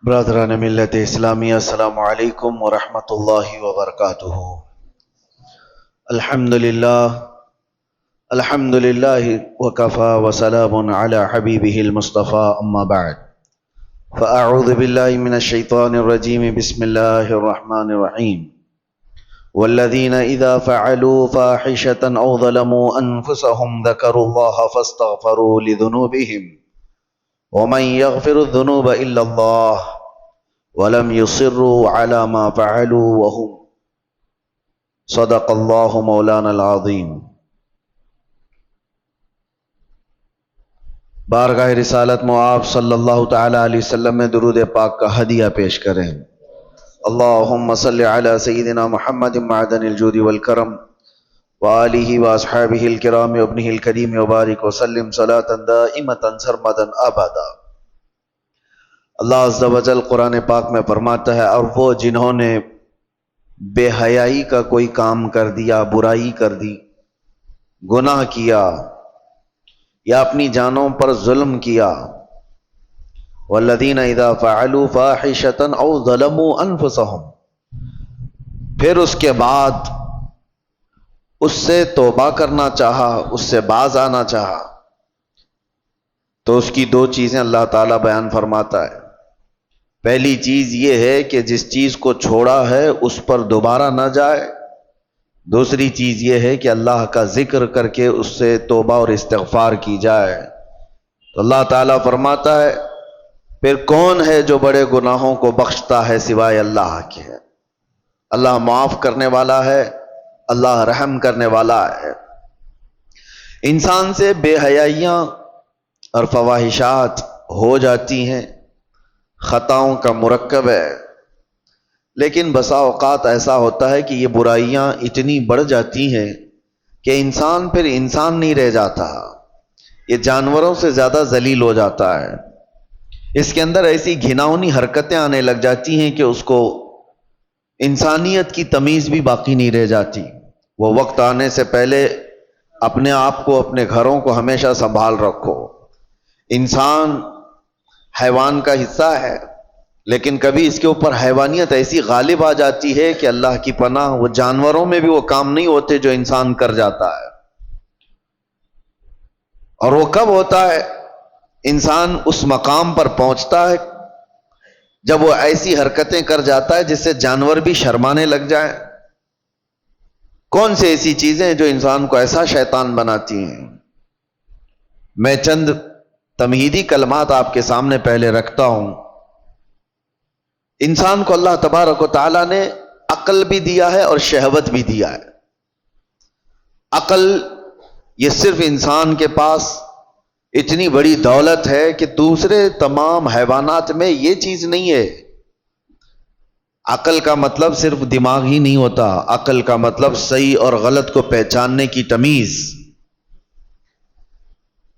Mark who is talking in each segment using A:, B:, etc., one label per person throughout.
A: برادران ملت اسلامیہ، السلام علیکم ورحمۃ اللہ وبرکاتہ۔ الحمد للہ وکفى وسلام علی حبیبہ المصطفى، اما بعد فاعوذ باللہ من الشیطان الرجیم، بسم اللہ الرحمن الرحیم۔ والذین اذا فعلوا فاحشة او ظلموا انفسهم ذکروا اللہ فاستغفروا لذنوبہم ومن يغفر الذنوب الا اللہ ولم يصروا على ما فعلوا وهم صدق اللہ مولانا العظیم۔ بارگاہ رسالت میں آپ صلی اللہ تعالی علیہ وسلم میں درود پاک کا ہدیہ پیش کریں۔ اللہم صلی علی سیدنا محمد معدن الجود والکرم وآلہ واصحابہ الکرام وابنہ الکریم وبارک وسلم صلاۃ دائمۃ سرمدا ابدا۔ اللہ عز و جل قرآن پاک میں فرماتا ہے، اور وہ جنہوں نے بے حیائی کا کوئی کام کر دیا، برائی کر دی، گناہ کیا یا اپنی جانوں پر ظلم کیا، والذین اذا فعلوا فاحشة او ظلموا انفسهم، پھر اس کے بعد اس سے توبہ کرنا چاہا، اس سے باز آنا چاہا، تو اس کی دو چیزیں اللہ تعالیٰ بیان فرماتا ہے۔ پہلی چیز یہ ہے کہ جس چیز کو چھوڑا ہے اس پر دوبارہ نہ جائے۔ دوسری چیز یہ ہے کہ اللہ کا ذکر کر کے اس سے توبہ اور استغفار کی جائے۔ تو اللہ تعالیٰ فرماتا ہے، پھر کون ہے جو بڑے گناہوں کو بخشتا ہے سوائے اللہ کے؟ اللہ معاف کرنے والا ہے، اللہ رحم کرنے والا ہے۔ انسان سے بے حیائیاں اور فواحشات ہو جاتی ہیں، خطاؤں کا مرکب ہے، لیکن بسا اوقات ایسا ہوتا ہے کہ یہ برائیاں اتنی بڑھ جاتی ہیں کہ انسان پھر انسان نہیں رہ جاتا، یہ جانوروں سے زیادہ ذلیل ہو جاتا ہے۔ اس کے اندر ایسی گھناؤنی حرکتیں آنے لگ جاتی ہیں کہ اس کو انسانیت کی تمیز بھی باقی نہیں رہ جاتی۔ وہ وقت آنے سے پہلے اپنے آپ کو، اپنے گھروں کو ہمیشہ سنبھال رکھو۔ انسان حیوان کا حصہ ہے، لیکن کبھی اس کے اوپر حیوانیت ایسی غالب آ جاتی ہے کہ اللہ کی پناہ، وہ جانوروں میں بھی وہ کام نہیں ہوتے جو انسان کر جاتا ہے۔ اور وہ کب ہوتا ہے؟ انسان اس مقام پر پہنچتا ہے جب وہ ایسی حرکتیں کر جاتا ہے جس سے جانور بھی شرمانے لگ جائیں۔ کون سی ایسی چیزیں جو انسان کو ایسا شیطان بناتی ہیں؟ میں چند تمہیدی کلمات آپ کے سامنے پہلے رکھتا ہوں۔ انسان کو اللہ تبارک و تعالیٰ نے عقل بھی دیا ہے اور شہوت بھی دیا ہے۔ عقل یہ صرف انسان کے پاس اتنی بڑی دولت ہے کہ دوسرے تمام حیوانات میں یہ چیز نہیں ہے۔ عقل کا مطلب صرف دماغ ہی نہیں ہوتا، عقل کا مطلب صحیح اور غلط کو پہچاننے کی تمیز،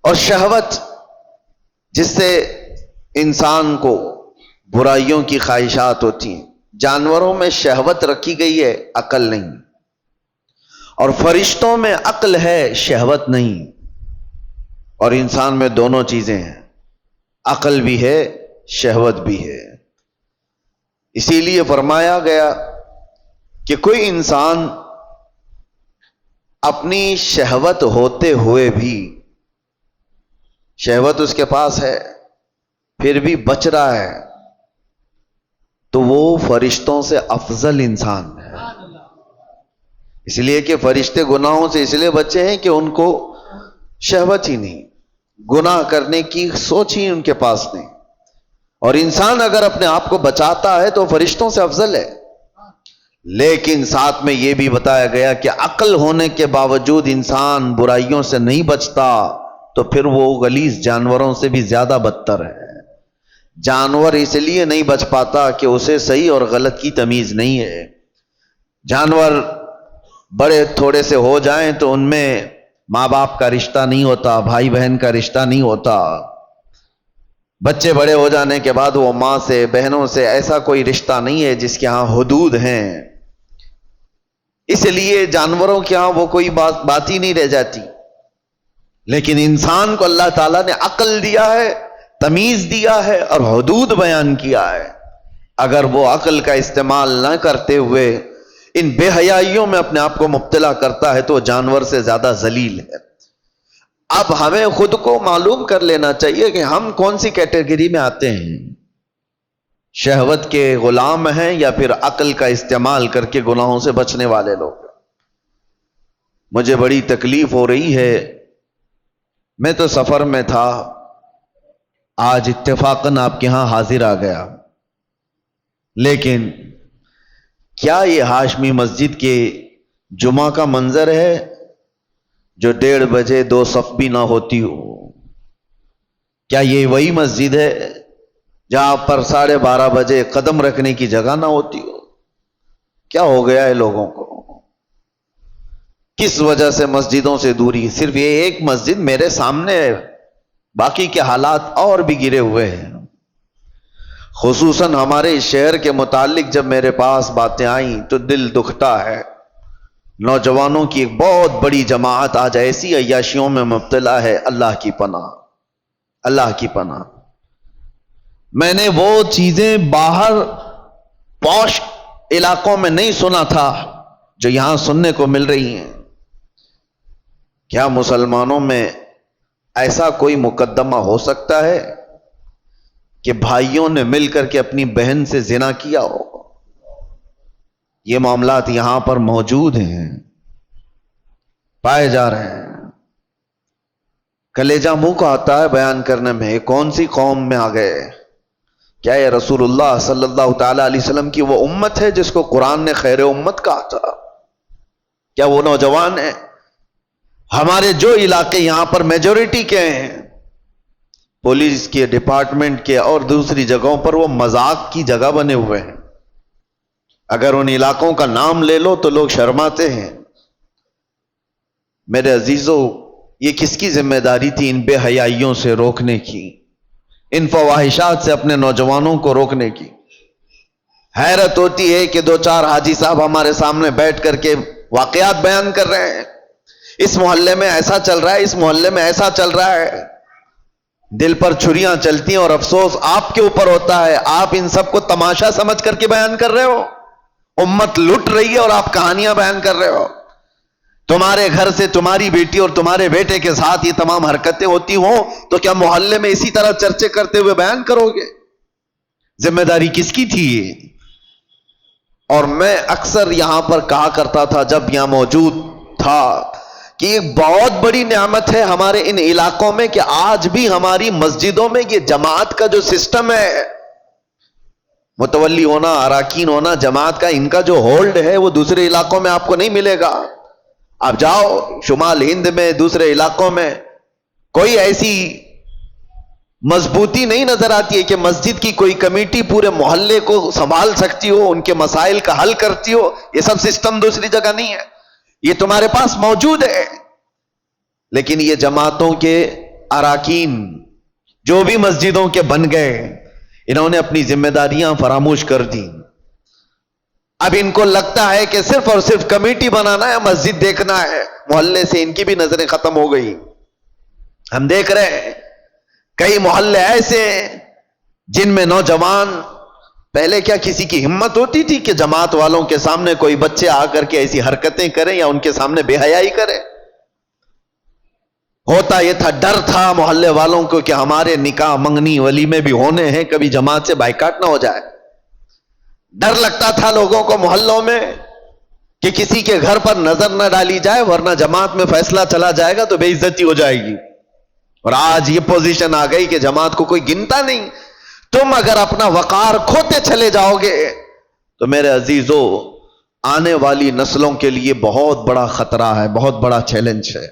A: اور شہوت جس سے انسان کو برائیوں کی خواہشات ہوتی ہیں۔ جانوروں میں شہوت رکھی گئی ہے، عقل نہیں، اور فرشتوں میں عقل ہے، شہوت نہیں، اور انسان میں دونوں چیزیں ہیں، عقل بھی ہے، شہوت بھی ہے۔ اسی لیے فرمایا گیا کہ کوئی انسان اپنی شہوت ہوتے ہوئے بھی، شہوت اس کے پاس ہے پھر بھی بچ رہا ہے، تو وہ فرشتوں سے افضل انسان ہے۔ اس لیے کہ فرشتے گناہوں سے اس لیے بچے ہیں کہ ان کو شہوت ہی نہیں، گناہ کرنے کی سوچ ہی ان کے پاس نہیں۔ اور انسان اگر اپنے آپ کو بچاتا ہے تو فرشتوں سے افضل ہے۔ لیکن ساتھ میں یہ بھی بتایا گیا کہ عقل ہونے کے باوجود انسان برائیوں سے نہیں بچتا تو پھر وہ غلیظ جانوروں سے بھی زیادہ بدتر ہے۔ جانور اس لیے نہیں بچ پاتا کہ اسے صحیح اور غلط کی تمیز نہیں ہے۔ جانور بڑے تھوڑے سے ہو جائیں تو ان میں ماں باپ کا رشتہ نہیں ہوتا، بھائی بہن کا رشتہ نہیں ہوتا۔ بچے بڑے ہو جانے کے بعد وہ ماں سے، بہنوں سے ایسا کوئی رشتہ نہیں ہے جس کے ہاں حدود ہیں۔ اس لیے جانوروں کے ہاں وہ کوئی بات ہی نہیں رہ جاتی۔ لیکن انسان کو اللہ تعالیٰ نے عقل دیا ہے، تمیز دیا ہے اور حدود بیان کیا ہے. اگر وہ عقل کا استعمال نہ کرتے ہوئے ان بے حیائیوں میں اپنے آپ کو مبتلا کرتا ہے تو جانور سے زیادہ ذلیل ہے. اب ہمیں خود کو معلوم کر لینا چاہیے کہ ہم کون سی کیٹیگری میں آتے ہیں. شہوت کے غلام ہیں یا پھر عقل کا استعمال کر کے گناہوں سے بچنے والے لوگ. مجھے بڑی تکلیف ہو رہی ہے. میں تو سفر میں تھا, آج اتفاقاً آپ کے ہاں حاضر آ گیا, لیکن کیا یہ ہاشمی مسجد کے جمعہ کا منظر ہے جو 1:30 بجے 2 صف بھی نہ ہوتی ہو؟ کیا یہ وہی مسجد ہے جہاں پر 12:30 بجے قدم رکھنے کی جگہ نہ ہوتی ہو؟ کیا ہو گیا ہے لوگوں کو؟ کس وجہ سے مسجدوں سے دوری؟ صرف یہ ایک مسجد میرے سامنے ہے, باقی کے حالات اور بھی گرے ہوئے ہیں. خصوصاً ہمارے اس شہر کے متعلق جب میرے پاس باتیں آئیں تو دل دکھتا ہے. نوجوانوں کی ایک بہت بڑی جماعت آج ایسی عیاشیوں میں مبتلا ہے. اللہ کی پناہ, اللہ کی پناہ. میں نے وہ چیزیں باہر پوش علاقوں میں نہیں سنا تھا جو یہاں سننے کو مل رہی ہیں. کیا مسلمانوں میں ایسا کوئی مقدمہ ہو سکتا ہے کہ بھائیوں نے مل کر کے اپنی بہن سے زنا کیا ہو؟ یہ معاملات یہاں پر موجود ہیں, پائے جا رہے ہیں. کلیجہ منہ کو آتا ہے بیان کرنے میں. یہ کون سی قوم میں آ گئے؟ کیا یہ رسول اللہ صلی اللہ تعالی علیہ وسلم کی وہ امت ہے جس کو قرآن نے خیر امت کہا تھا؟ کیا وہ نوجوان ہیں؟ ہمارے جو علاقے یہاں پر میجورٹی کے ہیں, پولیس کے ڈپارٹمنٹ کے اور دوسری جگہوں پر وہ مذاق کی جگہ بنے ہوئے ہیں. اگر ان علاقوں کا نام لے لو تو لوگ شرماتے ہیں. میرے عزیزو, یہ کس کی ذمہ داری تھی ان بے حیائیوں سے روکنے کی, ان فواہشات سے اپنے نوجوانوں کو روکنے کی؟ حیرت ہوتی ہے کہ 2-4 حاجی صاحب ہمارے سامنے بیٹھ کر کے واقعات بیان کر رہے ہیں. اس محلے میں ایسا چل رہا ہے, اس محلے میں ایسا چل رہا ہے. دل پر چھریاں چلتی ہیں اور افسوس آپ کے اوپر ہوتا ہے. آپ ان سب کو تماشا سمجھ کر کے بیان کر رہے ہو. امت لٹ رہی ہے اور آپ کہانیاں بیان کر رہے ہو. تمہارے گھر سے تمہاری بیٹی اور تمہارے بیٹے کے ساتھ یہ تمام حرکتیں ہوتی ہوں تو کیا محلے میں اسی طرح چرچے کرتے ہوئے بیان کرو گے؟ ذمہ داری کس کی تھی یہ؟ اور میں اکثر یہاں پر کہا کرتا تھا جب یہاں موجود تھا کہ ایک بہت بڑی نعمت ہے ہمارے ان علاقوں میں کہ آج بھی ہماری مسجدوں میں یہ جماعت کا جو سسٹم ہے, متولی ہونا, اراکین ہونا, جماعت کا ان کا جو ہولڈ ہے وہ دوسرے علاقوں میں آپ کو نہیں ملے گا. آپ جاؤ شمال ہند میں, دوسرے علاقوں میں, کوئی ایسی مضبوطی نہیں نظر آتی ہے کہ مسجد کی کوئی کمیٹی پورے محلے کو سنبھال سکتی ہو, ان کے مسائل کا حل کرتی ہو. یہ سب سسٹم دوسری جگہ نہیں ہے, یہ تمہارے پاس موجود ہے. لیکن یہ جماعتوں کے اراکین جو بھی مسجدوں کے بن گئے, انہوں نے اپنی ذمہ داریاں فراموش کر دی. اب ان کو لگتا ہے کہ صرف اور صرف کمیٹی بنانا ہے, مسجد دیکھنا ہے. محلے سے ان کی بھی نظریں ختم ہو گئی. ہم دیکھ رہے ہیں کئی محلے ایسے ہیں جن میں نوجوان, پہلے کیا کسی کی ہمت ہوتی تھی کہ جماعت والوں کے سامنے کوئی بچے آ کر کے ایسی حرکتیں کریں یا ان کے سامنے بے حیائی کریں؟ ہوتا یہ تھا, ڈر تھا محلے والوں کو کہ ہمارے نکاح منگنی ولیمے بھی ہونے ہیں, کبھی جماعت سے بائیکاٹ نہ ہو جائے. ڈر لگتا تھا لوگوں کو محلوں میں کہ کسی کے گھر پر نظر نہ ڈالی جائے ورنہ جماعت میں فیصلہ چلا جائے گا تو بے عزتی ہو جائے گی. اور آج یہ پوزیشن آ گئی کہ جماعت کو کوئی گنتا نہیں. تم اگر اپنا وقار کھوتے چلے جاؤ گے تو میرے عزیزو آنے والی نسلوں کے لیے بہت بڑا خطرہ ہے, بہت بڑا چیلنج ہے.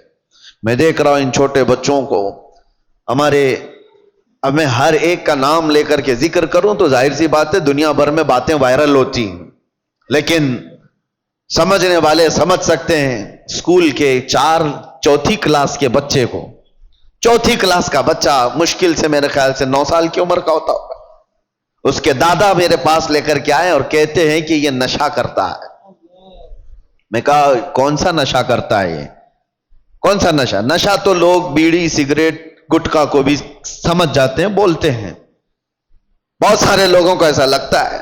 A: میں دیکھ رہا ہوں ان چھوٹے بچوں کو ہمارے, اب میں ہر ایک کا نام لے کر کے ذکر کروں تو ظاہر سی بات ہے دنیا بھر میں باتیں وائرل ہوتی ہیں, لیکن سمجھنے والے سمجھ سکتے ہیں. اسکول کے 4 کلاس کے بچے کو, 4 کلاس کا بچہ مشکل سے میرے خیال سے 9 سال کی عمر کا ہوتا ہوگا, اس کے دادا میرے پاس لے کر کے آئے اور کہتے ہیں کہ یہ نشہ کرتا ہے. میں کہا کون سا نشہ کرتا ہے یہ؟ کون سا نشہ؟ نشہ تو لوگ بیڑی سگریٹ گٹکا کو بھی سمجھ جاتے ہیں، بولتے ہیں. بہت سارے لوگوں کو ایسا لگتا ہے،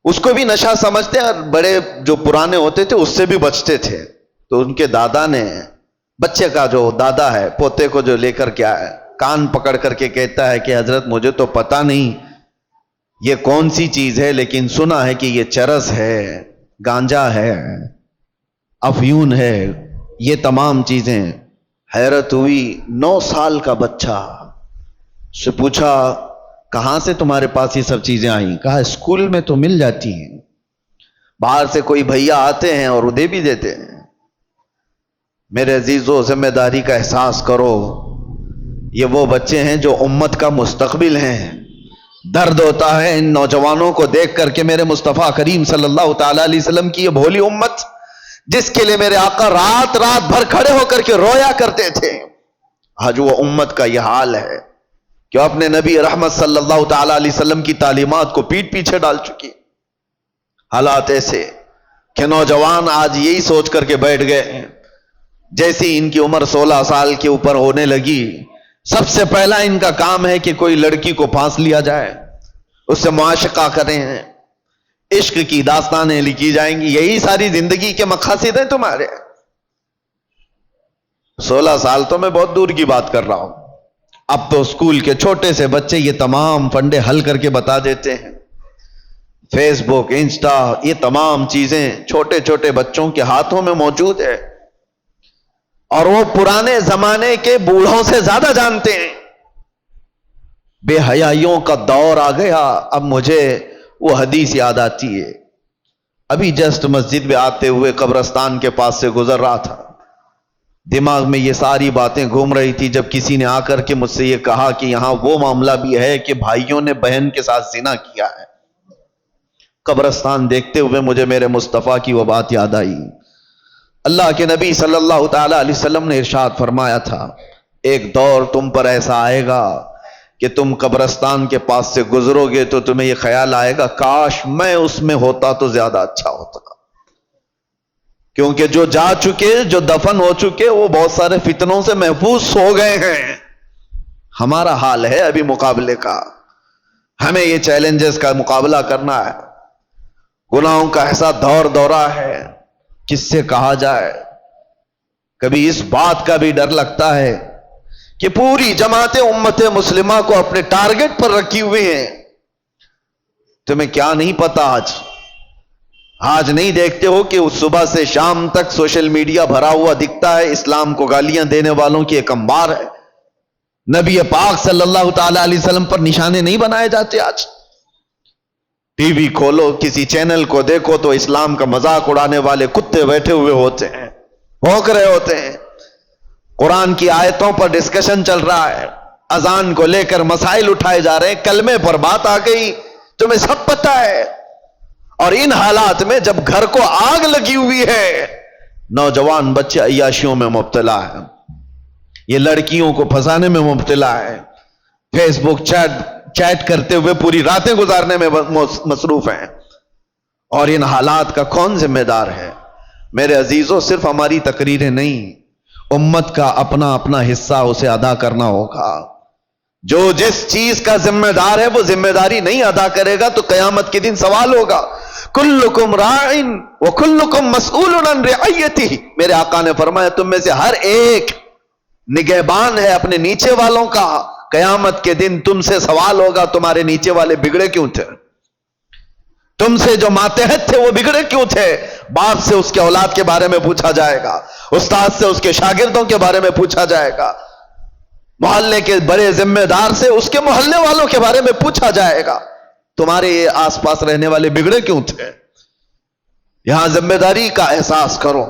A: اس کو بھی نشہ سمجھتے ہیں، اور بڑے جو پرانے ہوتے تھے اس سے بھی بچتے تھے. تو ان کے دادا نے، بچے کا جو دادا ہے، پوتے کو جو لے کر کے آیا، کان پکڑ کر کے کہتا ہے کہ حضرت مجھے تو پتہ نہیں یہ کون سی چیز ہے، لیکن سنا ہے کہ یہ چرس ہے، گانجا ہے، افیون ہے، یہ تمام چیزیں. حیرت ہوئی. 9 سال کا بچہ. سے پوچھا کہاں سے تمہارے پاس یہ سب چیزیں آئیں؟ کہا اسکول میں تو مل جاتی ہیں، باہر سے کوئی بھیا آتے ہیں اور دے بھی دیتے ہیں. میرے عزیزو، ذمہ داری کا احساس کرو. یہ وہ بچے ہیں جو امت کا مستقبل ہیں. درد ہوتا ہے ان نوجوانوں کو دیکھ کر کے میرے مصطفیٰ کریم صلی اللہ تعالی علیہ وسلم کی یہ بھولی امت، جس کے لیے میرے آقا رات رات بھر کھڑے ہو کر کے رویا کرتے تھے، آج وہ امت کا یہ حال ہے کہ اپنے نبی رحمت صلی اللہ تعالی علیہ وسلم کی تعلیمات کو پیٹ پیچھے ڈال چکی. حالات ایسے کہ نوجوان آج یہی سوچ کر کے بیٹھ گئے ہیں، جیسی ان کی عمر 16 سال کے اوپر ہونے لگی، سب سے پہلا ان کا کام ہے کہ کوئی لڑکی کو پھانس لیا جائے، اس سے معاشقہ کریں، عشق کی داستانیں لکھی جائیں گی. یہی ساری زندگی کے مقاصد ہیں تمہارے. 16 سال تو میں بہت دور کی بات کر رہا ہوں، اب تو اسکول کے چھوٹے سے بچے یہ تمام فنڈے حل کر کے بتا دیتے ہیں. فیس بک، انسٹا، یہ تمام چیزیں چھوٹے چھوٹے بچوں کے ہاتھوں میں موجود ہے، اور وہ پرانے زمانے کے بوڑھوں سے زیادہ جانتے ہیں. بے حیائیوں کا دور آ گیا. اب مجھے وہ حدیث یاد آتی ہے، ابھی جسٹ مسجد میں آتے ہوئے قبرستان کے پاس سے گزر رہا تھا، دماغ میں یہ ساری باتیں گھوم رہی تھی، جب کسی نے آ کر کے مجھ سے یہ کہا کہ یہاں وہ معاملہ بھی ہے کہ بھائیوں نے بہن کے ساتھ زنا کیا ہے. قبرستان دیکھتے ہوئے مجھے میرے مصطفیٰ کی وہ بات یاد آئی. اللہ کے نبی صلی اللہ تعالی علیہ وسلم نے ارشاد فرمایا تھا، ایک دور تم پر ایسا آئے گا کہ تم قبرستان کے پاس سے گزرو گے تو تمہیں یہ خیال آئے گا کاش میں اس میں ہوتا تو زیادہ اچھا ہوتا. کیونکہ جو جا چکے، جو دفن ہو چکے، وہ بہت سارے فتنوں سے محفوظ ہو گئے ہیں. ہمارا حال ہے ابھی مقابلے کا. ہمیں یہ چیلنجز کا مقابلہ کرنا ہے. گناہوں کا ایسا دور دورہ ہے، کس سے کہا جائے. کبھی اس بات کا بھی ڈر لگتا ہے کہ پوری جماعت امت مسلمہ کو اپنے ٹارگٹ پر رکھی ہوئی ہیں. تمہیں کیا نہیں پتا، آج نہیں دیکھتے ہو کہ اس صبح سے شام تک سوشل میڈیا بھرا ہوا دکھتا ہے، اسلام کو گالیاں دینے والوں کی ایک انبار ہے. نبی پاک صلی اللہ تعالی علیہ وسلم پر نشانے نہیں بنائے جاتے. آج ٹی وی کھولو، کسی چینل کو دیکھو تو اسلام کا مذاق اڑانے والے کتے بیٹھے ہوئے ہوتے ہیں، بھونک رہے ہوتے ہیں. قرآن کی آیتوں پر ڈسکشن چل رہا ہے، اذان کو لے کر مسائل اٹھائے جا رہے ہیں، کلمے پر بات آ گئی، تمہیں سب پتہ ہے. اور ان حالات میں جب گھر کو آگ لگی ہوئی ہے، نوجوان بچے عیاشیوں میں مبتلا ہے، یہ لڑکیوں کو پھنسانے میں مبتلا ہے، فیس بک چیٹ کرتے ہوئے پوری راتیں گزارنے میں مصروف ہیں. اور ان حالات کا کون ذمہ دار ہے؟ میرے عزیزوں، صرف ہماری تقریریں نہیں، امت کا اپنا اپنا حصہ اسے ادا کرنا ہوگا. جو جس چیز کا ذمہ دار ہے وہ ذمہ داری نہیں ادا کرے گا تو قیامت کے دن سوال ہوگا. کلکم راعٍ وکلکم مسئول عن رعیتہ. میرے آقا نے فرمایا تم میں سے ہر ایک نگہبان ہے اپنے نیچے والوں کا. قیامت کے دن تم سے سوال ہوگا تمہارے نیچے والے بگڑے کیوں تھے، تم سے جو ماتحت تھے وہ بگڑے کیوں تھے. باپ سے اس کے اولاد کے بارے میں پوچھا جائے گا، استاد سے اس کے شاگردوں کے بارے میں پوچھا جائے گا، محلے کے بڑے ذمہ دار سے اس کے محلے والوں کے بارے میں پوچھا جائے گا تمہارے آس پاس رہنے والے بگڑے کیوں تھے. یہاں ذمہ داری کا احساس کرو.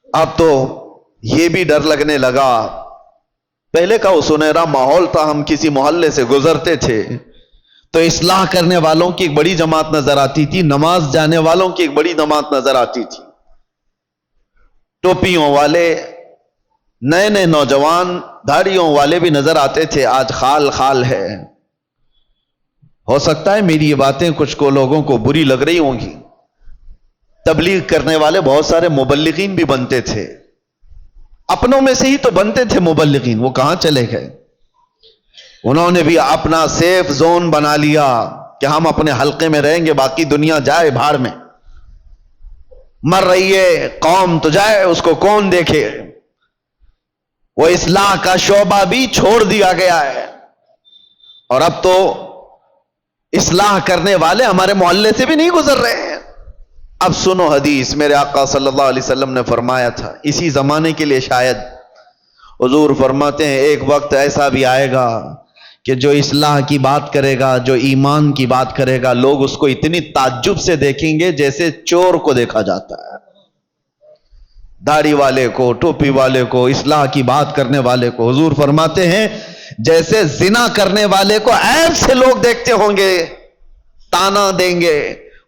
A: اب تو یہ بھی ڈر لگنے لگا. پہلے کا وہ سنہرا ماحول تھا، ہم کسی محلے سے گزرتے تھے تو اصلاح کرنے والوں کی ایک بڑی جماعت نظر آتی تھی، نماز جانے والوں کی ایک بڑی جماعت نظر آتی تھی، ٹوپیوں والے، نئے نئے نوجوان داڑھیوں والے بھی نظر آتے تھے. آج خال خال ہے. ہو سکتا ہے میری یہ باتیں کچھ کو لوگوں کو بری لگ رہی ہوں گی. تبلیغ کرنے والے بہت سارے مبلغین بھی بنتے تھے. اپنوں میں سے ہی تو بنتے تھے مبلغین، وہ کہاں چلے گئے؟ انہوں نے بھی اپنا سیف زون بنا لیا کہ ہم اپنے حلقے میں رہیں گے، باقی دنیا جائے بھاڑ میں، مر رہی ہے قوم تو جائے، اس کو کون دیکھے۔ وہ اصلاح کا شعبہ بھی چھوڑ دیا گیا ہے، اور اب تو اصلاح کرنے والے ہمارے محلے سے بھی نہیں گزر رہے ہیں۔ اب سنو حدیث، میرے آقا صلی اللہ علیہ وسلم نے فرمایا تھا، اسی زمانے کے لیے شاید، حضور فرماتے ہیں ایک وقت ایسا بھی آئے گا کہ جو اصلاح کی بات کرے گا، جو ایمان کی بات کرے گا، لوگ اس کو اتنی تعجب سے دیکھیں گے جیسے چور کو دیکھا جاتا ہے۔ داڑھی والے کو، ٹوپی والے کو، اصلاح کی بات کرنے والے کو، حضور فرماتے ہیں جیسے زنا کرنے والے کو عیب سے لوگ دیکھتے ہوں گے، تانا دیں گے،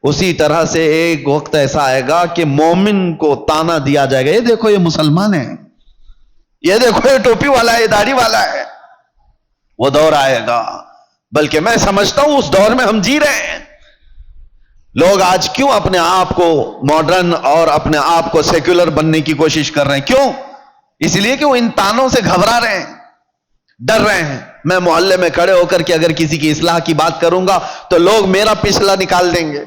A: اسی طرح سے ایک وقت ایسا آئے گا کہ مومن کو تانا دیا جائے گا، یہ دیکھو یہ مسلمان ہے، یہ دیکھو یہ ٹوپی والا ہے، یہ داڑھی والا ہے۔ وہ دور آئے گا، بلکہ میں سمجھتا ہوں اس دور میں ہم جی رہے ہیں۔ لوگ آج کیوں اپنے آپ کو ماڈرن اور اپنے آپ کو سیکولر بننے کی کوشش کر رہے ہیں؟ کیوں؟ اس لیے کہ وہ ان تانوں سے گھبرا رہے ہیں، ڈر رہے ہیں۔ میں محلے میں کھڑے ہو کر کے اگر کسی کی اصلاح کی بات کروں گا تو لوگ میرا پچھلا نکال دیں گے،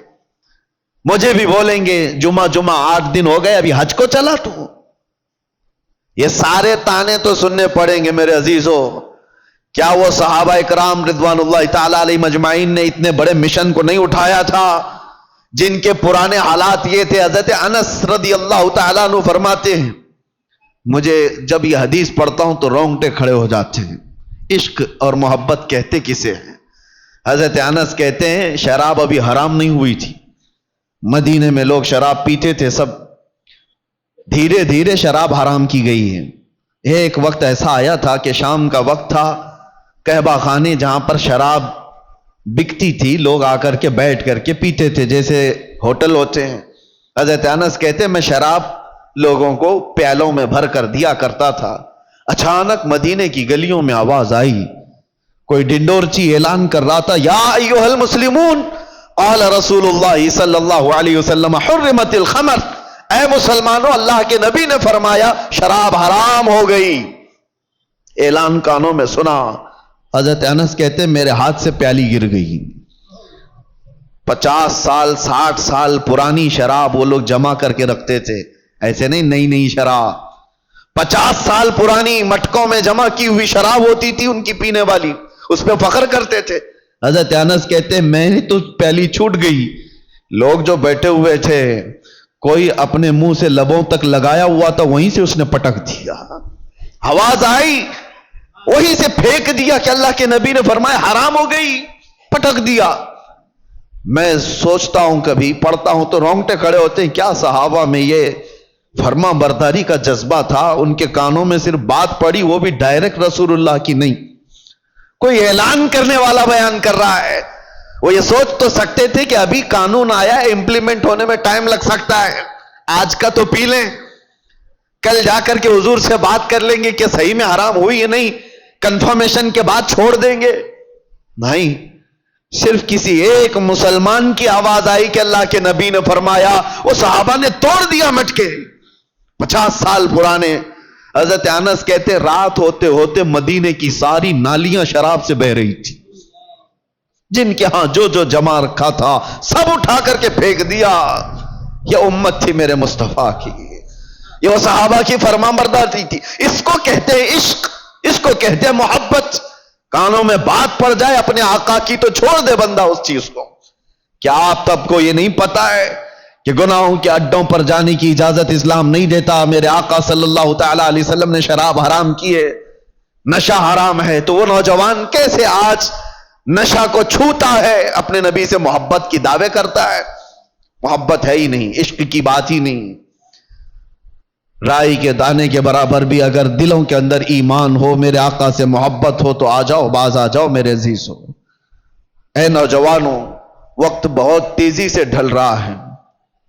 A: مجھے بھی بولیں گے جمعہ 8 دن ہو گئے ابھی حج کو چلا تو۔ یہ سارے تانے تو سننے پڑیں گے میرے عزیزوں۔ کیا وہ صحابہ اکرام رضوان اللہ تعالی علیہ مجمعین نے اتنے بڑے مشن کو نہیں اٹھایا تھا جن کے پرانے حالات یہ تھے؟ حضرت انس رضی اللہ تعالیٰ عنہ فرماتے ہیں مجھے جب یہ حدیث پڑھتا ہوں تو رونگٹے کھڑے ہو جاتے ہیں۔ عشق اور محبت کہتے کسے ہیں؟ حضرت انس کہتے ہیں شراب ابھی حرام نہیں ہوئی تھی، مدینے میں لوگ شراب پیتے تھے، سب دھیرے دھیرے شراب حرام کی گئی ہے۔ ایک وقت ایسا آیا تھا کہ شام کا وقت تھا، قہبہ خانے جہاں پر شراب بکتی تھی لوگ آ کر کے بیٹھ کر کے پیتے تھے جیسے ہوٹل ہوتے ہیں۔ حضرت انس کہتے ہیں میں شراب لوگوں کو پیالوں میں بھر کر دیا کرتا تھا۔ اچانک مدینے کی گلیوں میں آواز آئی، کوئی ڈنڈورچی اعلان کر رہا تھا یا ایھا المسلمون قال رسول اللہ صلی اللہ علیہ وسلم حرمت الخمر، اے مسلمانوں اللہ کے نبی نے فرمایا شراب حرام ہو گئی۔ اعلان کانوں میں سنا، حضرت انس کہتے ہیں میرے ہاتھ سے پیالی گر گئی۔ 50 سال 60 سال پرانی شراب وہ لوگ جمع کر کے رکھتے تھے، ایسے نہیں نئی نئی شراب، 50 سال پرانی مٹکوں میں جمع کی ہوئی شراب ہوتی تھی ان کی پینے والی، اس پہ فخر کرتے تھے۔ حضرت انس کہتے ہیں میں نے تو پیالی چھوٹ گئی، لوگ جو بیٹھے ہوئے تھے کوئی اپنے منہ سے لبوں تک لگایا ہوا تھا وہیں سے اس نے پٹک دیا، آواز آئی وہیں سے پھینک دیا کہ اللہ کے نبی نے فرمایا حرام ہو گئی، پٹک دیا۔ میں سوچتا ہوں کبھی پڑھتا ہوں تو رونگٹے کھڑے ہوتے ہیں، کیا صحابہ میں یہ فرما برداری کا جذبہ تھا؟ ان کے کانوں میں صرف بات پڑی، وہ بھی ڈائریکٹ رسول اللہ کی نہیں، کوئی اعلان کرنے والا بیان کر رہا ہے۔ وہ یہ سوچ تو سکتے تھے کہ ابھی قانون آیا ہے، امپلیمنٹ ہونے میں ٹائم لگ سکتا ہے، آج کا تو پی لیں، کل جا کر کے حضور سے بات کر لیں گے کہ صحیح میں حرام ہوئی یا نہیں، کنفرمیشن کے بعد چھوڑ دیں گے۔ نہیں، صرف کسی ایک مسلمان کی آواز آئی کہ اللہ کے نبی نے فرمایا، وہ صحابہ نے توڑ دیا مٹکے، 50 سال پرانے۔ حضرت انس کہتے رات ہوتے ہوتے مدینے کی ساری نالیاں شراب سے بہ رہی تھی، جن کے ہاں جو جو جمع رکھا تھا سب اٹھا کر کے پھینک دیا۔ یہ امت تھی میرے مصطفیٰ کی، یہ وہ صحابہ کی فرمانبرداری تھی۔ اس کو کہتے ہیں عشق، اس کو کہتے ہیں محبت۔ کانوں میں بات پڑ جائے اپنے آقا کی تو چھوڑ دے بندہ اس چیز کو۔ کیا آپ تب کو یہ نہیں پتا ہے کہ گناہوں کے اڈوں پر جانے کی اجازت اسلام نہیں دیتا؟ میرے آقا صلی اللہ تعالی علیہ وسلم نے شراب حرام کی ہے، نشہ حرام ہے، تو وہ نوجوان کیسے آج نشہ کو چھوتا ہے، اپنے نبی سے محبت کی دعوے کرتا ہے؟ محبت ہے ہی نہیں، عشق کی بات ہی نہیں۔ رائی کے دانے کے برابر بھی اگر دلوں کے اندر ایمان ہو، میرے آقا سے محبت ہو تو آ جاؤ، باز آ جاؤ میرے عزیزو۔ اے نوجوانوں، وقت بہت تیزی سے ڈھل رہا ہے،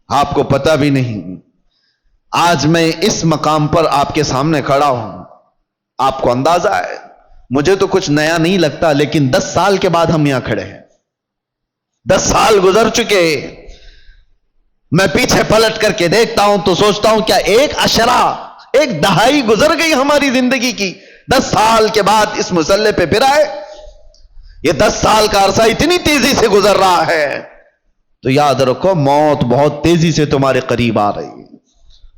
A: آپ کو پتہ بھی نہیں۔ آج میں اس مقام پر آپ کے سامنے کھڑا ہوں، آپ کو اندازہ ہے مجھے تو کچھ نیا نہیں لگتا، لیکن 10 سال کے بعد ہم یہاں کھڑے ہیں، 10 سال گزر چکے۔ میں پیچھے پلٹ کر کے دیکھتا ہوں تو سوچتا ہوں کیا ایک عشرہ ایک دہائی گزر گئی ہماری زندگی کی، 10 سال کے بعد اس مسئلے پہ پھر آئے. یہ 10 سال کا عرصہ اتنی تیزی سے گزر رہا ہے، تو یاد رکھو موت بہت تیزی سے تمہارے قریب آ رہی ہے،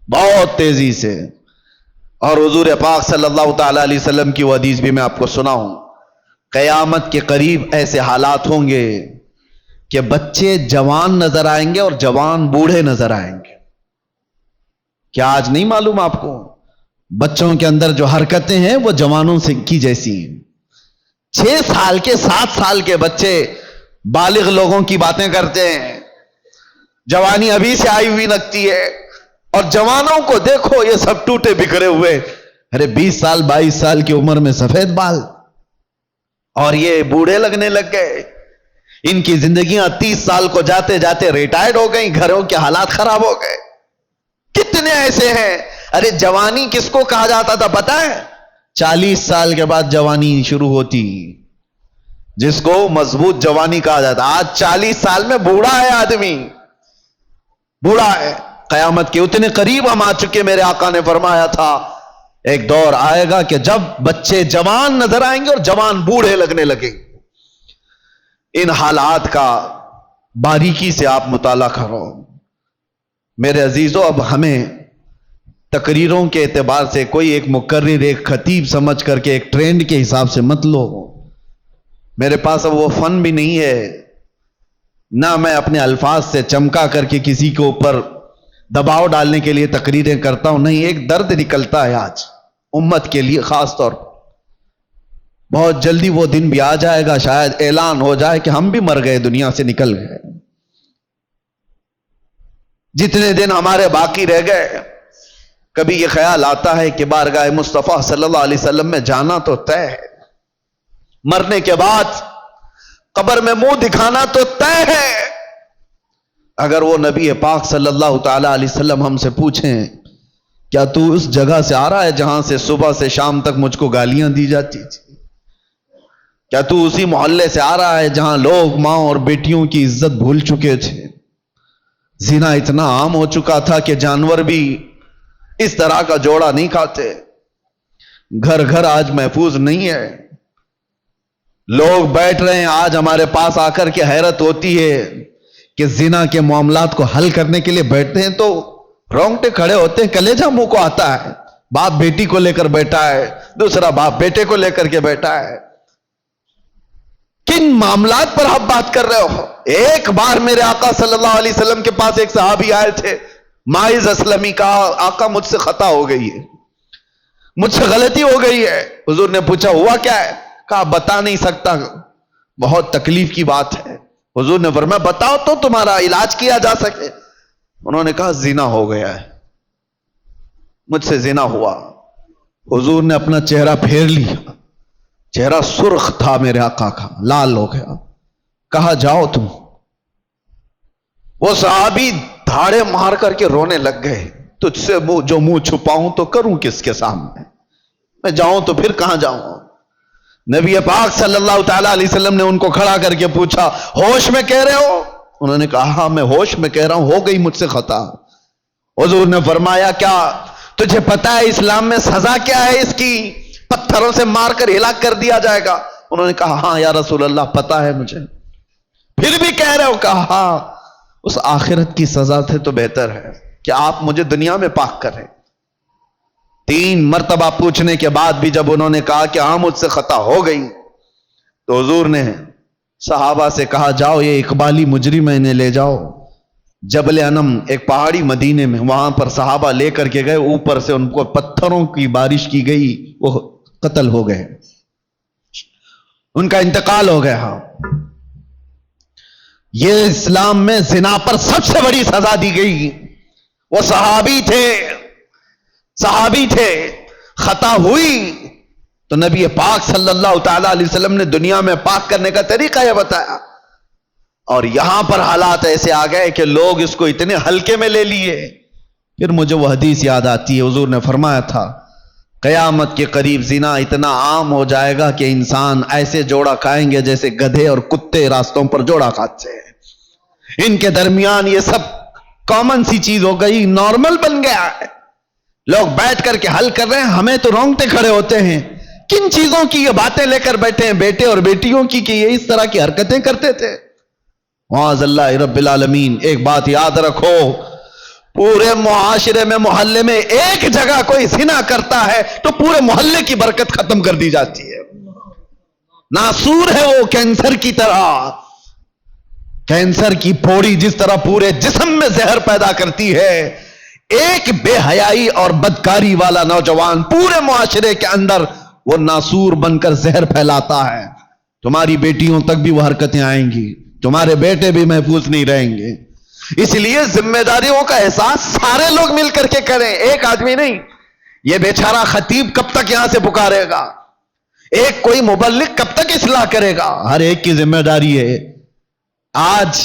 A: بہت تیزی سے. اور حضور پاک صلی اللہ تعالی علیہ وسلم کی وہ حدیث بھی میں آپ کو سناؤں. قیامت کے قریب ایسے حالات ہوں گے کہ بچے جوان نظر آئیں گے اور جوان بوڑھے نظر آئیں گے. کیا آج نہیں معلوم آپ کو؟ بچوں کے اندر جو حرکتیں ہیں وہ جوانوں سے کی جیسی ہیں. 6 سال کے 7 سال کے بچے بالغ لوگوں کی باتیں کرتے ہیں، جوانی ابھی سے آئی ہوئی لگتی ہے. اور جوانوں کو دیکھو یہ سب ٹوٹے بکھرے ہوئے، ارے 20 سال 22 سال کی عمر میں سفید بال، اور یہ بوڑھے لگنے لگ گئے. ان کی زندگیاں 30 سال کو جاتے جاتے ریٹائرڈ ہو گئیں، گھروں کے حالات خراب ہو گئے. کتنے ایسے ہیں. ارے جوانی کس کو کہا جاتا تھا پتہ ہے؟ 40 سال کے بعد جوانی شروع ہوتی، جس کو مضبوط جوانی کہا جاتا. آج 40 سال میں بوڑھا ہے آدمی، بوڑھا ہے. قیامت کے اتنے قریب ہم آ چکے. میرے آقا نے فرمایا تھا ایک دور آئے گا کہ جب بچے جوان نظر آئیں گے اور جوان بوڑھے لگنے لگیں. ان حالات کا باریکی سے آپ مطالعہ کرو میرے عزیزو. اب ہمیں تقریروں کے اعتبار سے کوئی ایک مقرر، ایک خطیب سمجھ کر کے ایک ٹرینڈ کے حساب سے مت لو. میرے پاس اب وہ فن بھی نہیں ہے، نہ میں اپنے الفاظ سے چمکا کر کے کسی کے اوپر دباؤ ڈالنے کے لیے تقریریں کرتا ہوں. نہیں، ایک درد نکلتا ہے آج امت کے لیے خاص طور پر. بہت جلدی وہ دن بھی آ جائے گا، شاید اعلان ہو جائے کہ ہم بھی مر گئے، دنیا سے نکل گئے. جتنے دن ہمارے باقی رہ گئے، کبھی یہ خیال آتا ہے کہ بارگاہ مصطفیٰ صلی اللہ علیہ وسلم میں جانا تو طے ہے، مرنے کے بعد قبر میں منہ دکھانا تو طے ہے. اگر وہ نبی پاک صلی اللہ تعالی علیہ وسلم ہم سے پوچھیں کیا تو اس جگہ سے آ رہا ہے جہاں سے صبح سے شام تک مجھ کو گالیاں دی جاتی تھی؟ کیا تو اسی محلے سے آ رہا ہے جہاں لوگ ماں اور بیٹیوں کی عزت بھول چکے تھے؟ زنا اتنا عام ہو چکا تھا کہ جانور بھی اس طرح کا جوڑا نہیں کھاتے. گھر گھر آج محفوظ نہیں ہے. لوگ بیٹھ رہے ہیں آج ہمارے پاس آ کر کے حیرت ہوتی ہے کہ زنا کے معاملات کو حل کرنے کے لیے بیٹھتے ہیں تو رونگٹے کھڑے ہوتے ہیں، کلیجہ منہ کو آتا ہے. باپ بیٹی کو لے کر بیٹھا ہے، دوسرا باپ بیٹے کو لے کر کے بیٹھا ہے. کن معاملات پر آپ بات کر رہے ہو؟ ایک بار میرے آقا صلی اللہ علیہ وسلم کے پاس ایک صحابی آئے تھے، ماعز اسلمی، کہا آقا مجھ سے خطا ہو گئی ہے، مجھ سے غلطی ہو گئی ہے. حضور نے پوچھا ہوا کیا ہے؟ کہا بتا نہیں سکتا، بہت تکلیف کی بات ہے. حضور نے فرمایا بتاؤ تو تمہارا علاج کیا جا سکے. انہوں نے کہا زنا ہو گیا ہے، مجھ سے زنا ہوا. حضور نے اپنا چہرہ پھیر لیا، چہرہ سرخ تھا میرے آقا کا، لال ہو گیا. کہا جاؤ تم. وہ صحابی دھاڑے مار کر کے رونے لگ گئے. تجھ سے جو منہ چھپاؤں تو کروں کس کے سامنے؟ میں جاؤں تو پھر کہاں جاؤں؟ نبی پاک صلی اللہ تعالی علیہ وسلم نے ان کو کھڑا کر کے پوچھا ہوش میں کہہ رہے ہو؟ انہوں نے کہا ہاں میں ہوش میں کہہ رہا ہوں، ہو گئی مجھ سے خطا. حضور نے فرمایا کیا تجھے پتا ہے اسلام میں سزا کیا ہے اس کی؟ پتھروں سے مار کر ہلاک کر دیا جائے گا. انہوں نے کہا ہاں یا رسول اللہ پتا ہے مجھے. پھر بھی کہہ رہے ہو؟ کہا ہاں، اس آخرت کی سزا سے تو بہتر ہے کہ آپ مجھے دنیا میں پاک کریں. 3 مرتبہ پوچھنے کے بعد بھی جب انہوں نے کہا کہ ہاں مجھ سے خطا ہو گئی، تو حضور نے صحابہ سے کہا جاؤ یہ اقبالی مجرم ہے، انہیں لے جاؤ جبل انم، ایک پہاڑی مدینے میں. وہاں پر صحابہ لے کر کے گئے، اوپر سے ان کو پتھروں کی بارش کی گئی، وہ قتل ہو گئے، ان کا انتقال ہو گیا. یہ اسلام میں زنا پر سب سے بڑی سزا دی گئی. وہ صحابی تھے، خطا ہوئی تو نبی پاک صلی اللہ تعالی علیہ وسلم نے دنیا میں پاک کرنے کا طریقہ یہ بتایا. اور یہاں پر حالات ایسے آ گئے کہ لوگ اس کو اتنے ہلکے میں لے لیے. پھر مجھے وہ حدیث یاد آتی ہے، حضور نے فرمایا تھا قیامت کے قریب زنا اتنا عام ہو جائے گا کہ انسان ایسے جوڑا کھائیں گے جیسے گدھے اور کتے راستوں پر جوڑا کھاتے ہیں. ان کے درمیان یہ سب کامن سی چیز ہو گئی، نارمل بن گیا ہے. لوگ بیٹھ کر کے حل کر رہے ہیں، ہمیں تو رونگٹے کھڑے ہوتے ہیں. کن چیزوں کی یہ باتیں لے کر بیٹھے ہیں بیٹے اور بیٹیوں کی کہ یہ اس طرح کی حرکتیں کرتے تھے؟ معاذ اللہ رب العالمین. ایک بات یاد رکھو، پورے معاشرے میں، محلے میں ایک جگہ کوئی زنا کرتا ہے تو پورے محلے کی برکت ختم کر دی جاتی ہے. ناسور ہے وہ کینسر کی طرح. کینسر کی پھوڑی جس طرح پورے جسم میں زہر پیدا کرتی ہے، ایک بے حیائی اور بدکاری والا نوجوان پورے معاشرے کے اندر وہ ناسور بن کر زہر پھیلاتا ہے. تمہاری بیٹیوں تک بھی وہ حرکتیں آئیں گی، تمہارے بیٹے بھی محفوظ نہیں رہیں گے. اس لیے ذمہ داریوں کا احساس سارے لوگ مل کر کے کریں، ایک آدمی نہیں. یہ بیچارہ خطیب کب تک یہاں سے پکارے گا؟ ایک کوئی مبلغ کب تک اصلاح کرے گا؟ ہر ایک کی ذمہ داری ہے. آج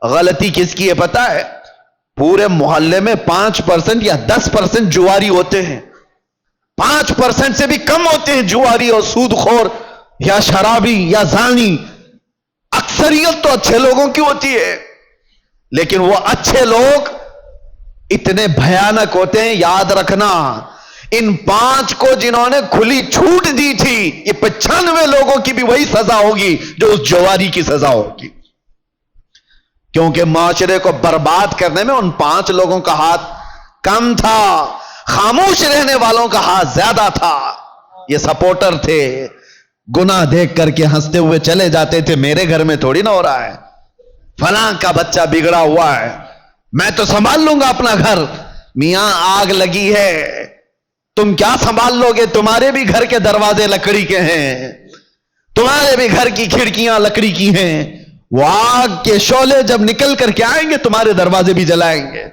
A: غلطی کس کی ہے پتہ ہے؟ پورے محلے میں 5% یا 10% جواری ہوتے ہیں. 5% سے بھی کم ہوتے ہیں جواری اور سود خور یا شرابی یا زانی. اکثریت تو اچھے لوگوں کی ہوتی ہے، لیکن وہ اچھے لوگ اتنے بھیانک ہوتے ہیں. یاد رکھنا، ان 5 کو جنہوں نے کھلی چھوٹ دی تھی، یہ 95 لوگوں کی بھی وہی سزا ہوگی جو اس جواری کی سزا ہوگی. کیونکہ معاشرے کو برباد کرنے میں ان 5 لوگوں کا ہاتھ کم تھا، خاموش رہنے والوں کا ہاتھ زیادہ تھا. یہ سپورٹر تھے، گناہ دیکھ کر کے ہنستے ہوئے چلے جاتے تھے. میرے گھر میں تھوڑی نہ ہو رہا ہے، فلاں کا بچہ بگڑا ہوا ہے، میں تو سنبھال لوں گا اپنا گھر. میاں آگ لگی ہے، تم کیا سنبھال لو گے؟ تمہارے بھی گھر کے دروازے لکڑی کے ہیں، تمہارے بھی گھر کی کھڑکیاں لکڑی کی ہیں. وہ آگ کے شعلے جب نکل کر کے آئیں گے تمہارے دروازے بھی جلائیں گے.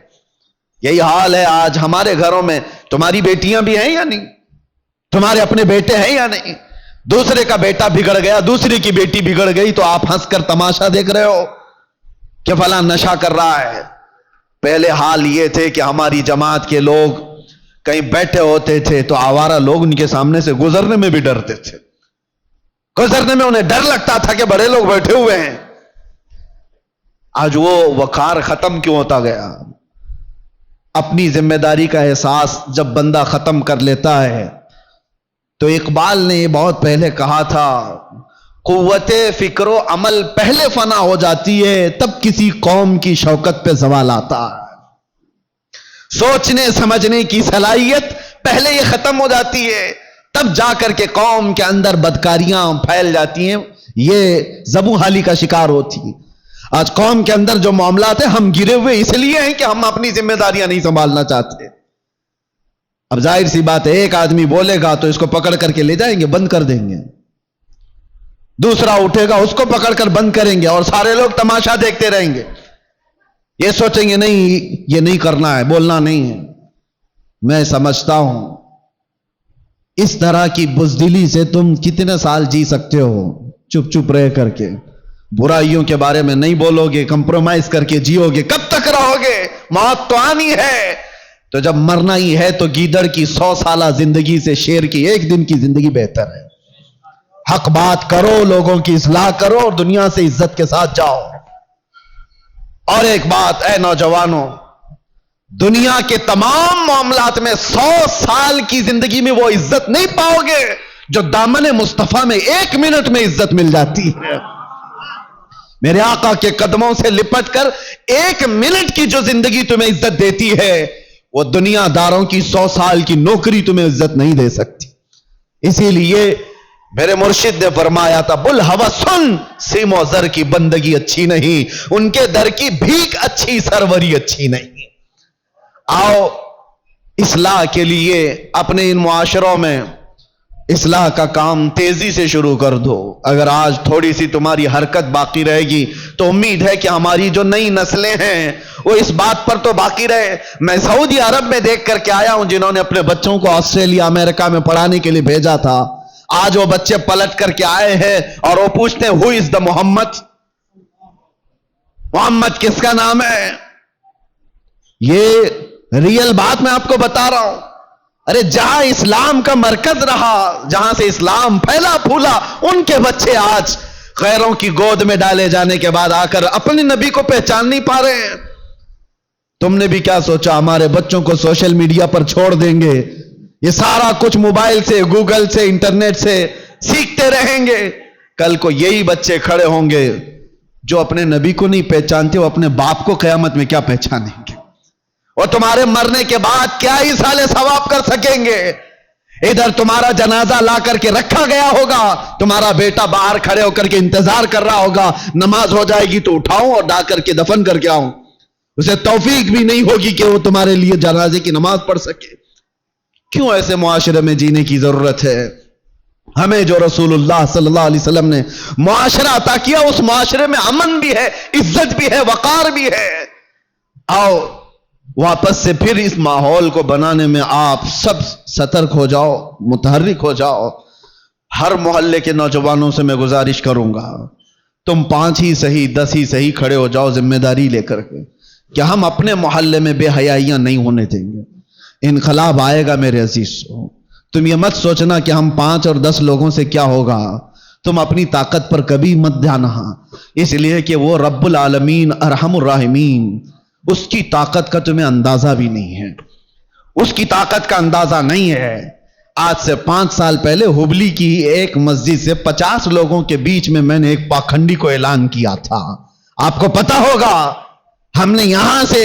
A: یہی حال ہے آج ہمارے گھروں میں. تمہاری بیٹیاں بھی ہیں یا نہیں؟ تمہارے اپنے بیٹے ہیں یا نہیں؟ دوسرے کا بیٹا بگڑ گیا، دوسرے کی بیٹی بگڑ گئی تو آپ ہنس کر تماشا دیکھ رہے ہو کہ فلاں نشہ کر رہا ہے. پہلے حال یہ تھے کہ ہماری جماعت کے لوگ کہیں بیٹھے ہوتے تھے تو آوارہ لوگ ان کے سامنے سے گزرنے میں بھی ڈرتے تھے. گزرنے میں انہیں ڈر لگتا تھا کہ بڑے لوگ بیٹھے ہوئے ہیں. آج وہ وقار ختم کیوں ہوتا گیا؟ اپنی ذمہ داری کا احساس جب بندہ ختم کر لیتا ہے تو اقبال نے یہ بہت پہلے کہا تھا، قوت فکر و عمل پہلے فنا ہو جاتی ہے تب کسی قوم کی شوکت پہ زوال آتا ہے. سوچنے سمجھنے کی صلاحیت پہلے یہ ختم ہو جاتی ہے تب جا کر کے قوم کے اندر بدکاریاں پھیل جاتی ہیں، یہ زبوں حالی کا شکار ہوتی ہیں. آج قوم کے اندر جو معاملات ہیں، ہم گرے ہوئے اس لیے ہیں کہ ہم اپنی ذمہ داریاں نہیں سنبھالنا چاہتے. اب ظاہر سی بات ہے، ایک آدمی بولے گا تو اس کو پکڑ کر کے لے جائیں گے، بند کر دیں گے. دوسرا اٹھے گا، اس کو پکڑ کر بند کریں گے اور سارے لوگ تماشا دیکھتے رہیں گے. یہ سوچیں گے نہیں، یہ نہیں کرنا ہے، بولنا نہیں ہے. میں سمجھتا ہوں اس طرح کی بزدلی سے تم کتنے سال جی سکتے ہو؟ چپ چپ رہ کر کے برائیوں کے بارے میں نہیں بولو گے، کمپرومائز کر کے جیو گے، کب تک رہو گے؟ موت تو آنی ہے. تو جب مرنا ہی ہے تو گیدڑ کی 100 سالہ زندگی سے شیر کی 1 دن کی زندگی بہتر ہے. حق بات کرو، لوگوں کی اصلاح کرو اور دنیا سے عزت کے ساتھ جاؤ. اور ایک بات اے نوجوانوں، دنیا کے تمام معاملات میں 100 سال کی زندگی میں وہ عزت نہیں پاؤ گے جو دامن مصطفیٰ میں 1 منٹ میں عزت مل جاتی ہے. میرے آقا کے قدموں سے لپٹ کر 1 منٹ کی جو زندگی تمہیں عزت دیتی ہے، وہ دنیا داروں کی 100 سال کی نوکری تمہیں عزت نہیں دے سکتی. اسی لیے میرے مرشد نے فرمایا تھا، بل ہوا سن، سیم و زر کی بندگی اچھی نہیں، ان کے در کی بھیک اچھی، سروری اچھی نہیں. آؤ اصلاح کے لیے اپنے ان معاشروں میں اصلاح کا کام تیزی سے شروع کر دو. اگر آج تھوڑی سی تمہاری حرکت باقی رہے گی تو امید ہے کہ ہماری جو نئی نسلیں ہیں وہ اس بات پر تو باقی رہے. میں سعودی عرب میں دیکھ کر کے آیا ہوں، جنہوں نے اپنے بچوں کو آسٹریلیا امریکہ میں پڑھانے کے لیے بھیجا تھا. آج وہ بچے پلٹ کر کے آئے ہیں اور وہ پوچھتے ہیں، ہو از دا محمد؟ محمد کس کا نام ہے؟ یہ ریئل بات میں آپ کو بتا رہا ہوں. ارے جہاں اسلام کا مرکز رہا، جہاں سے اسلام پھیلا پھولا، ان کے بچے آج غیروں کی گود میں ڈالے جانے کے بعد آ کر اپنے نبی کو پہچان نہیں پا رہے ہیں.
B: تم نے بھی کیا سوچا ہمارے بچوں کو سوشل میڈیا پر چھوڑ دیں گے، یہ سارا کچھ موبائل سے، گوگل سے، انٹرنیٹ سے سیکھتے رہیں گے؟ کل کو یہی بچے کھڑے ہوں گے جو اپنے نبی کو نہیں پہچانتے، وہ اپنے باپ کو قیامت میں کیا پہچانیں گے؟ اور تمہارے مرنے کے بعد کیا ہی سالے ثواب کر سکیں گے؟ ادھر تمہارا جنازہ لا کر کے رکھا گیا ہوگا، تمہارا بیٹا باہر کھڑے ہو کر کے انتظار کر رہا ہوگا، نماز ہو جائے گی تو اٹھاؤں اور ڈا کر کے دفن کر کے آؤں، اسے توفیق بھی نہیں ہوگی کہ وہ تمہارے لیے جنازے کی نماز پڑھ سکے۔ کیوں ایسے معاشرے میں جینے کی ضرورت ہے؟ ہمیں جو رسول اللہ صلی اللہ علیہ وسلم نے معاشرہ عطا کیا، اس معاشرے میں امن بھی ہے، عزت بھی ہے، وقار بھی ہے۔ آؤ واپس سے پھر اس ماحول کو بنانے میں آپ سب سترک ہو جاؤ، متحرک ہو جاؤ۔ ہر محلے کے نوجوانوں سے میں گزارش کروں گا، تم 5 ہی صحیح 10 ہی صحیح کھڑے ہو جاؤ ذمہ داری لے کر کے کہ ہم اپنے محلے میں بے حیائیاں نہیں ہونے دیں گے۔ انقلاب آئے گا میرے عزیزو۔ تم یہ مت سوچنا کہ ہم 5 اور 10 لوگوں سے کیا ہوگا، تم اپنی طاقت پر کبھی مت جانا، اس لیے کہ وہ رب العالمین ارحم الراحمین، اس کی طاقت کا تمہیں اندازہ بھی نہیں ہے، اس کی طاقت کا اندازہ نہیں ہے۔ آج سے 5 سال پہلے ہبلی کی ایک مسجد سے 50 لوگوں کے بیچ میں نے ایک پاکھنڈی کو اعلان کیا تھا، آپ کو پتا ہوگا۔ ہم نے یہاں سے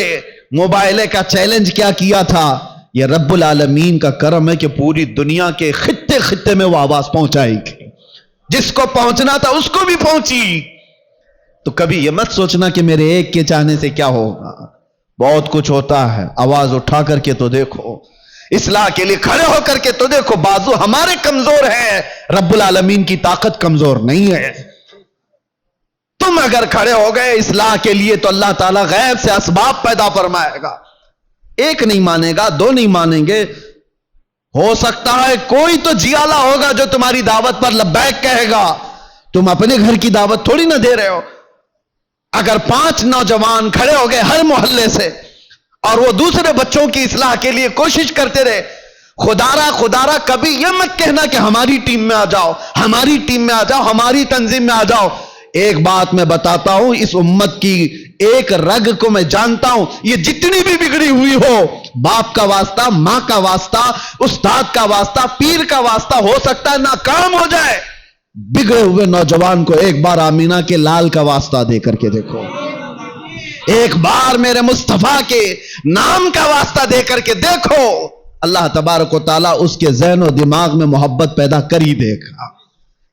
B: موبائل کا چیلنج کیا کیا تھا؟ یہ رب العالمین کا کرم ہے کہ پوری دنیا کے خطے خطے میں وہ آواز پہنچائی گئی، جس کو پہنچنا تھا اس کو بھی پہنچی۔ تو کبھی یہ مت سوچنا کہ میرے ایک کے چاہنے سے کیا ہوگا، بہت کچھ ہوتا ہے۔ آواز اٹھا کر کے تو دیکھو، اصلاح کے لیے کھڑے ہو کر کے تو دیکھو۔ بازو ہمارے کمزور ہیں، رب العالمین کی طاقت کمزور نہیں ہے۔ تم اگر کھڑے ہو گئے اصلاح کے لیے تو اللہ تعالیٰ غیب سے اسباب پیدا فرمائے گا۔ ایک نہیں مانے گا، 2 نہیں مانیں گے، ہو سکتا ہے کوئی تو جیالا ہوگا جو تمہاری دعوت پر لبیک کہے گا۔ تم اپنے گھر کی دعوت تھوڑی نہ دے رہے ہو۔ اگر 5 نوجوان کھڑے ہو گئے ہر محلے سے اور وہ دوسرے بچوں کی اصلاح کے لیے کوشش کرتے رہے، خدارا کبھی یہ مت کہنا کہ ہماری ٹیم میں آ جاؤ، ہماری ٹیم میں آ جاؤ، ہماری تنظیم میں آ جاؤ۔ ایک بات میں بتاتا ہوں، اس امت کی ایک رگ کو میں جانتا ہوں، یہ جتنی بھی بگڑی ہوئی ہو، باپ کا واسطہ، ماں کا واسطہ، استاد کا واسطہ، پیر کا واسطہ، ہو سکتا ہے ناکام ہو جائے۔ بگڑے ہوئے نوجوان کو ایک بار آمینہ کے لال کا واسطہ دے کر کے دیکھو، ایک بار میرے مصطفیٰ کے نام کا واسطہ دے کر کے دیکھو، اللہ تبارک و تعالیٰ اس کے ذہن و دماغ میں محبت پیدا کر ہی دے گا۔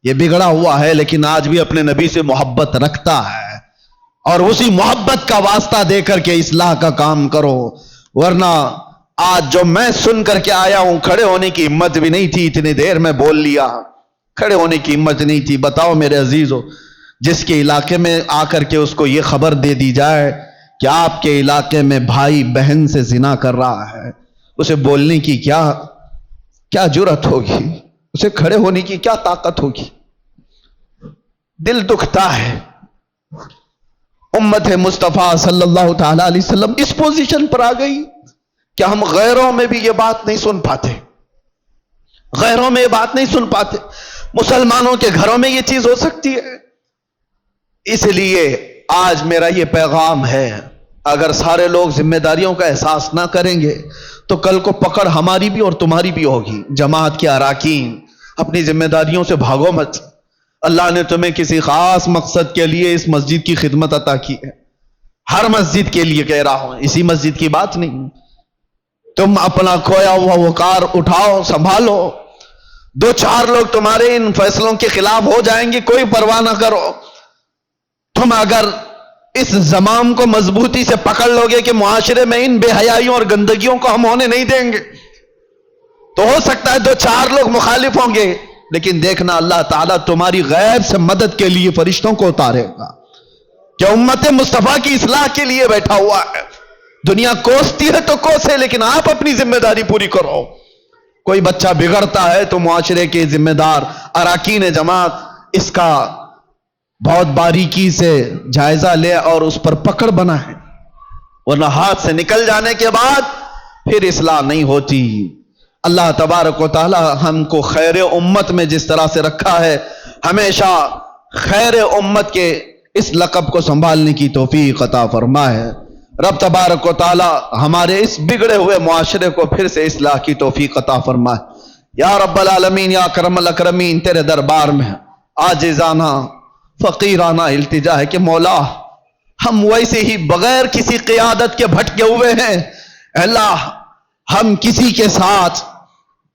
B: یہ بگڑا ہوا ہے لیکن آج بھی اپنے نبی سے محبت رکھتا ہے، اور اسی محبت کا واسطہ دے کر کے اصلاح کا کام کرو۔ ورنہ آج جو میں سن کر کے آیا ہوں، کھڑے ہونے کی ہمت بھی نہیں تھی، اتنی دیر میں بول لیا، کھڑے ہونے کی ہمت نہیں تھی۔ بتاؤ میرے عزیزو، جس کے علاقے میں آ کر کے اس کو یہ خبر دے دی جائے کہ آپ کے علاقے میں بھائی بہن سے زنا کر رہا ہے، اسے بولنے کی کیا جرأت ہوگی، اسے کھڑے ہونے کی کیا طاقت ہوگی؟ دل دکھتا ہے۔ امت مصطفیٰ صلی اللہ تعالی علیہ وسلم اس پوزیشن پر آ گئی کہ ہم غیروں میں بھی یہ بات نہیں سن پاتے، غیروں میں یہ بات نہیں سن پاتے، مسلمانوں کے گھروں میں یہ چیز ہو سکتی ہے۔ اس لیے آج میرا یہ پیغام ہے، اگر سارے لوگ ذمہ داریوں کا احساس نہ کریں گے تو کل کو پکڑ ہماری بھی اور تمہاری بھی ہوگی۔ جماعت کے اراکین، اپنی ذمہ داریوں سے بھاگو مت۔ اللہ نے تمہیں کسی خاص مقصد کے لیے اس مسجد کی خدمت عطا کی ہے، ہر مسجد کے لیے کہہ رہا ہوں، اسی مسجد کی بات نہیں۔ تم اپنا کھویا ہوا وقار اٹھاؤ، سنبھالو۔ 2-4 لوگ تمہارے ان فیصلوں کے خلاف ہو جائیں گے، کوئی پرواہ نہ کرو۔ تم اگر اس زمام کو مضبوطی سے پکڑ لو گے کہ معاشرے میں ان بے حیائیوں اور گندگیوں کو ہم ہونے نہیں دیں گے، تو ہو سکتا ہے 2-4 لوگ مخالف ہوں گے، لیکن دیکھنا اللہ تعالیٰ تمہاری غیب سے مدد کے لیے فرشتوں کو اتارے گا کہ امت مصطفیٰ کی اصلاح کے لیے بیٹھا ہوا ہے۔ دنیا کوستی ہے تو کوسے، لیکن آپ اپنی ذمہ داری پوری کرو۔ کوئی بچہ بگڑتا ہے تو معاشرے کے ذمہ دار اراکین جماعت اس کا بہت باریکی سے جائزہ لے اور اس پر پکڑ بنا ہے، ورنہ ہاتھ سے نکل جانے کے بعد پھر اصلاح نہیں ہوتی۔ اللہ تبارک و تعالی ہم کو خیر امت میں جس طرح سے رکھا ہے، ہمیشہ خیر امت کے اس لقب کو سنبھالنے کی توفیق عطا فرمائے۔ رب تبارک و تعالی ہمارے اس بگڑے ہوئے معاشرے کو پھر سے اصلاح کی توفیق عطا فرمائے۔ یا رب العالمین، یا اکرم الاکرمین، تیرے دربار میں عاجزانہ فقیرانہ التجا ہے کہ مولا ہم ویسے ہی بغیر کسی قیادت کے بھٹکے ہوئے ہیں۔ اے اللہ، ہم کسی کے ساتھ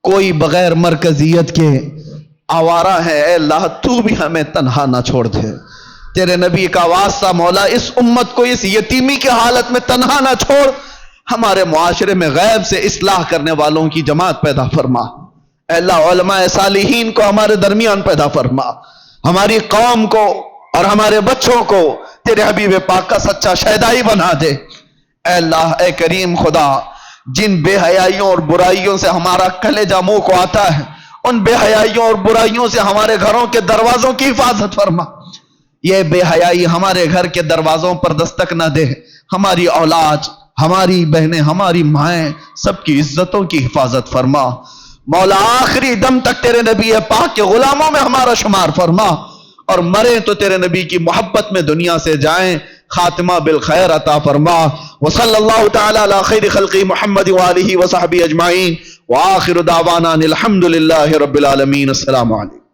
B: کوئی بغیر مرکزیت کے آوارہ ہے۔ اے اللہ، تو بھی ہمیں تنہا نہ چھوڑ دے۔ تیرے نبی کا واسطہ مولا، اس امت کو اس یتیمی کے حالت میں تنہا نہ چھوڑ، ہمارے معاشرے میں غیب سے اصلاح کرنے والوں کی جماعت پیدا فرما۔ اے اللہ، علماء صالحین کو ہمارے درمیان پیدا فرما، ہماری قوم کو اور ہمارے بچوں کو تیرے حبیب پاک کا سچا شہدائی بنا دے۔ اے اللہ، اے کریم خدا، جن بے حیائیوں اور برائیوں سے ہمارا کلیجہ منہ کو آتا ہے، ان بے حیائیوں اور برائیوں سے ہمارے گھروں کے دروازوں کی حفاظت فرما۔ یہ بے حیائی ہمارے گھر کے دروازوں پر دستک نہ دے، ہماری اولاد، ہماری بہنیں، ہماری مائیں، سب کی عزتوں کی حفاظت فرما۔ مولا، آخری دم تک تیرے نبی پاک کے غلاموں میں ہمارا شمار فرما، اور مریں تو تیرے نبی کی محبت میں دنیا سے جائیں، خاتمہ بالخیر عطا فرما۔ وصلی اللہ تعالی علی خیر خلق محمد وآلہ وصحبہ اجمعین، وآخر دعوانا الحمدللہ رب العالمین۔ السلام علیکم۔